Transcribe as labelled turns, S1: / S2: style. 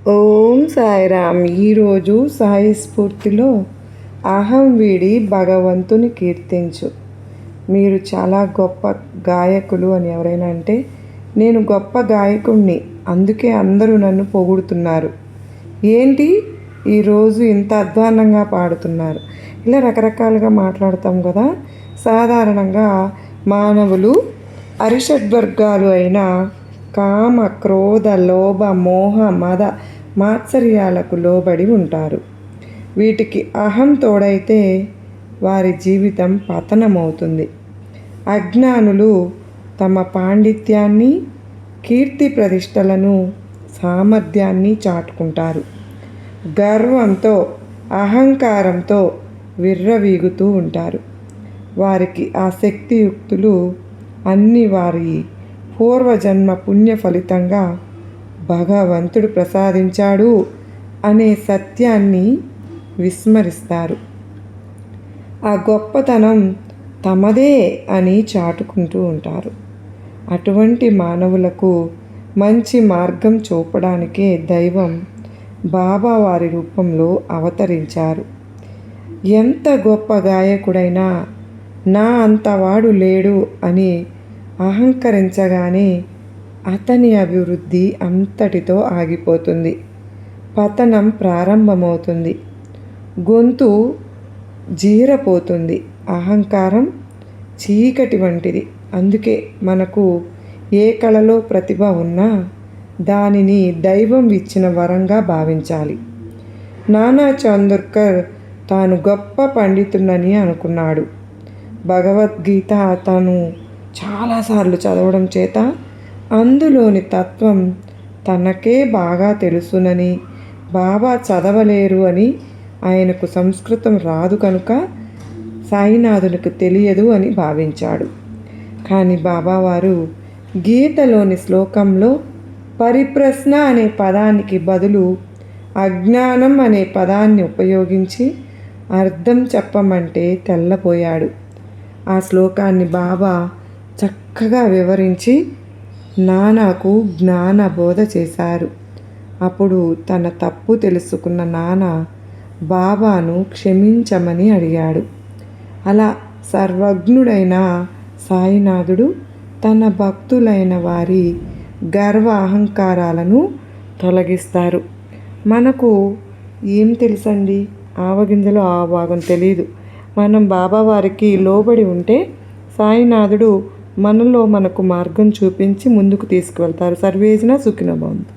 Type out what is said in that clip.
S1: ఓం సాయిరామ్. ఈరోజు సాయి స్ఫూర్తిలో అహం వీడి భగవంతుని కీర్తించు. మీరు చాలా గొప్ప గాయకులు అని ఎవరైనా అంటే, నేను గొప్ప గాయకుడిని, అందుకే అందరూ నన్ను పొగుడుతున్నారు, ఏంటి ఈరోజు ఇంత అధ్వాన్నంగా పాడుతున్నారు, ఇలా రకరకాలుగా మాట్లాడతాం కదా. సాధారణంగా మానవులు అరిషడ్వర్గాలు అయిన కామ, క్రోధ, లోభ, మోహ, మద, మాత్సర్యాలకు లోబడి ఉంటారు. వీటికి అహం తోడైతే వారి జీవితం పతనమవుతుంది. అజ్ఞానులు తమ పాండిత్యాన్ని, కీర్తి ప్రతిష్టలను, సామర్థ్యాన్ని చాటుకుంటారు. గర్వంతో, అహంకారంతో విర్రవీగుతూ ఉంటారు. వారికి ఆ శక్తియుక్తులు అన్నీ వారి పూర్వజన్మ పుణ్య ఫలితంగా భగవంతుడు ప్రసాదించాడు అనే సత్యాన్ని విస్మరిస్తారు. ఆ గొప్పతనం తమదే అని చాటుకుంటూ ఉంటారు. అటువంటి మానవులకు మంచి మార్గం చూపడానికే దైవం బాబా వారి రూపంలో అవతరించారు. ఎంత గొప్ప గాయకుడైనా నా అంతవాడు లేడు అని అహంకరించగానే అతని అభివృద్ధి అంతటితో ఆగిపోతుంది. పతనం ప్రారంభమవుతుంది. గొంతు జీరపోతుంది. అహంకారం చీకటి వంటిది. అందుకే మనకు ఏ కళలో ప్రతిభ ఉన్నా దానిని దైవం ఇచ్చిన వరంగా భావించాలి. నానా చందోర్కర్ తాను గొప్ప పండితుడని అనుకున్నాడు. భగవద్గీత తాను చాలాసార్లు చదవడం చేత అందులోని తత్వం తనకే బాగా తెలుసునని, బాబా చదవలేరు అని, ఆయనకు సంస్కృతం రాదు కనుక సాయినాథునికి తెలియదు అని భావించాడు. కానీ బాబావారు గీతలోని శ్లోకంలో పరిప్రశ్న అనే పదానికి బదులు అజ్ఞానం అనే పదాన్ని ఉపయోగించి అర్థం చెప్పమంటే తెల్లపోయాడు. ఆ శ్లోకాన్ని బాబా చక్కగా వివరించి నానాకు జ్ఞాన బోధ చేశారు. అప్పుడు తన తప్పు తెలుసుకున్న నాన్న బాబాను క్షమించమని అడిగాడు. అలా సర్వజ్ఞుడైన సాయినాథుడు తన భక్తులైన వారి గర్వ అహంకారాలను తొలగిస్తారు. మనకు ఏం తెలుసండి, ఆవగింజలో ఆ భాగం తెలీదు. మనం బాబావారికి లోబడి ఉంటే సాయినాథుడు మనలో మనకు మార్గం చూపించి ముందుకు తీసుకువెళ్తారు. సర్వేజన సుఖినో భవంతు.